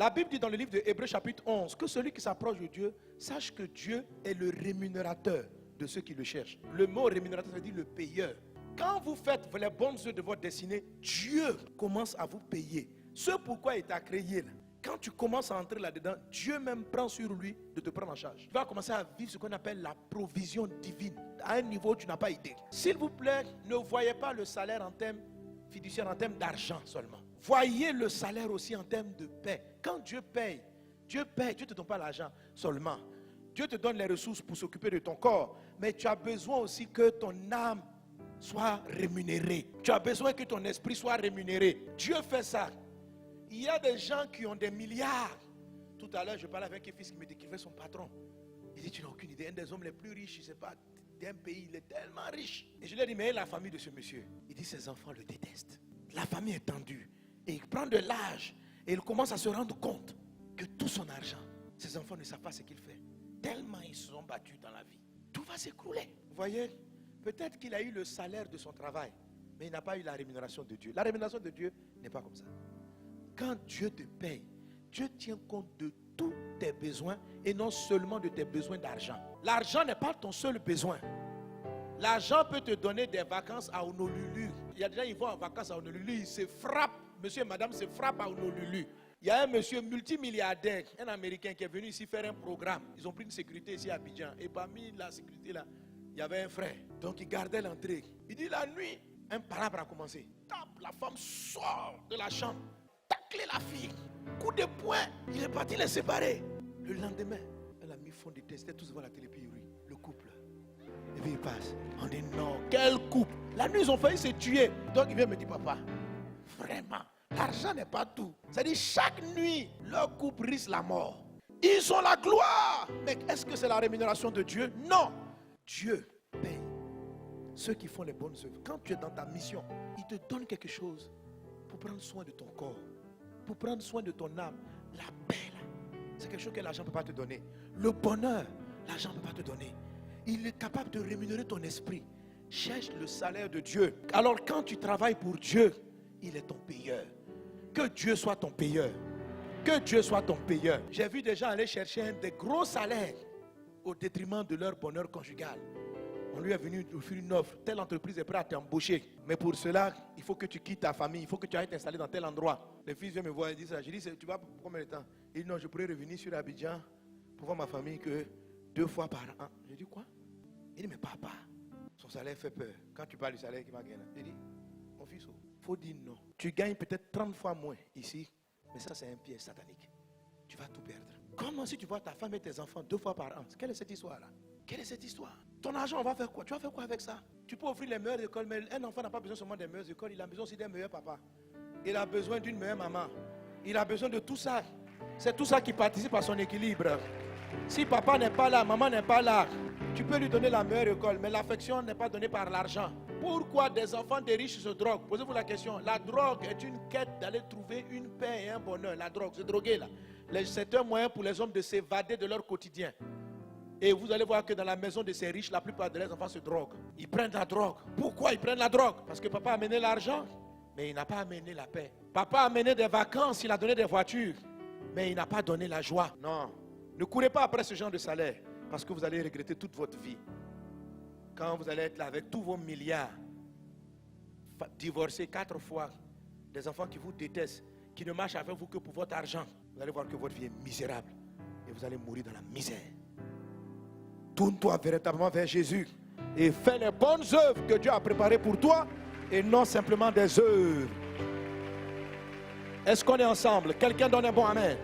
La Bible dit dans le livre de Hébreux chapitre 11 que celui qui s'approche de Dieu, sache que Dieu est le rémunérateur de ceux qui le cherchent. Le mot rémunérateur veut dire le payeur. Quand vous faites les bonnes œuvres de votre destinée, Dieu commence à vous payer. Ce pourquoi il t'a créé là. Quand tu commences à entrer là-dedans, Dieu même prend sur lui de te prendre en charge. Tu vas commencer à vivre ce qu'on appelle la provision divine, à un niveau où tu n'as pas idée. S'il vous plaît, ne voyez pas le salaire en termes fiduciaires, en termes d'argent seulement. Voyez le salaire aussi en termes de paix. Quand Dieu paye, Dieu ne te donne pas l'argent seulement. Dieu te donne les ressources pour s'occuper de ton corps, mais tu as besoin aussi que ton âme soit rémunérée. Tu as besoin que ton esprit soit rémunéré. Dieu fait ça. Il y a des gens qui ont des milliards. Tout à l'heure, je parlais avec un fils qui me décrivait son patron. Il dit, tu n'as aucune idée. Un des hommes les plus riches, je ne sais pas, d'un pays, il est tellement riche. Et je lui ai dit, mais la famille de ce monsieur. Il dit, ses enfants le détestent. La famille est tendue. Et il prend de l'âge. Et il commence à se rendre compte que tout son argent, ses enfants ne savent pas ce qu'il fait. Tellement ils se sont battus dans la vie. Tout va s'écrouler. Vous voyez, peut-être qu'il a eu le salaire de son travail, mais il n'a pas eu la rémunération de Dieu. La rémunération de Dieu n'est pas comme ça. Quand Dieu te paye, Dieu tient compte de tous tes besoins et non seulement de tes besoins d'argent. L'argent n'est pas ton seul besoin. L'argent peut te donner des vacances à Honolulu. Il y a des gens qui vont en vacances à Honolulu, ils se frappent, monsieur et madame se frappent à Honolulu. Il y a un monsieur multimilliardaire, un Américain qui est venu ici faire un programme. Ils ont pris une sécurité ici à Abidjan. Et parmi la sécurité là, il y avait un frère. Donc il gardait l'entrée. Il dit la nuit, un palabre a commencé. Tape, la femme sort de la chambre. Tacler la fille. Coup de poing. Il est parti les séparer. Le lendemain, elle a mis fond de test. C'était tous devant la télé. Puis oui, le couple. Et puis il passe. On dit non, quel couple. La nuit, ils ont failli se tuer. Donc il vient me dire, papa, vraiment, l'argent n'est pas tout. C'est-à-dire, chaque nuit, leur couple risque la mort. Ils ont la gloire. Mais est-ce que c'est la rémunération de Dieu? Non. Dieu paye ceux qui font les bonnes œuvres. Quand tu es dans ta mission, il te donne quelque chose pour prendre soin de ton corps, pour prendre soin de ton âme. La paix, c'est quelque chose que l'argent ne peut pas te donner. Le bonheur, l'argent ne peut pas te donner. Il est capable de rémunérer ton esprit. Cherche le salaire de Dieu. Alors quand tu travailles pour Dieu, il est ton payeur. Que Dieu soit ton payeur. Que Dieu soit ton payeur. J'ai vu des gens aller chercher des gros salaires au détriment de leur bonheur conjugal. On lui est venu offrir une offre. Telle entreprise est prête à t'embaucher. Mais pour cela, il faut que tu quittes ta famille. Il faut que tu ailles t'installer dans tel endroit. Le fils vient me voir et dit ça. Je dis, tu vas pour combien de temps? Il dit, non, je pourrais revenir sur Abidjan pour voir ma famille que 2 fois par an. Je dis, quoi? Il dit, mais papa, son salaire fait peur. Quand tu parles du salaire qui va gagner. Je dis, mon fils, il faut dire non. Tu gagnes peut-être 30 fois moins ici. Mais ça, c'est un piège satanique. Tu vas tout perdre. Comment si tu vois ta femme et tes enfants 2 fois par an? Quelle est cette histoire-là? Quelle est cette histoire? Ton argent, on va faire quoi? Tu vas faire quoi avec ça? Tu peux offrir les meilleures écoles, mais un enfant n'a pas besoin seulement des meilleures écoles, il a besoin aussi d'un meilleur papa. Il a besoin d'une meilleure maman. Il a besoin de tout ça. C'est tout ça qui participe à son équilibre. Si papa n'est pas là, maman n'est pas là, tu peux lui donner la meilleure école, mais l'affection n'est pas donnée par l'argent. Pourquoi des enfants des riches se droguent? Posez-vous la question. La drogue est une quête d'aller trouver une paix et un bonheur. La drogue, se droguer là. C'est un moyen pour les hommes de s'évader de leur quotidien. Et vous allez voir que dans la maison de ces riches, la plupart de leurs enfants se droguent. Ils prennent la drogue. Pourquoi ils prennent la drogue? Parce que papa a amené l'argent, mais il n'a pas amené la paix. Papa a amené des vacances, il a donné des voitures, mais il n'a pas donné la joie. Non. Ne courez pas après ce genre de salaire, parce que vous allez regretter toute votre vie. Quand vous allez être là avec tous vos milliards, divorcés 4 fois, des enfants qui vous détestent, qui ne marchent avec vous que pour votre argent, vous allez voir que votre vie est misérable. Et vous allez mourir dans la misère. Tourne-toi véritablement vers Jésus et fais les bonnes œuvres que Dieu a préparées pour toi et non simplement des œuvres. Est-ce qu'on est ensemble? Quelqu'un donne un bon amen?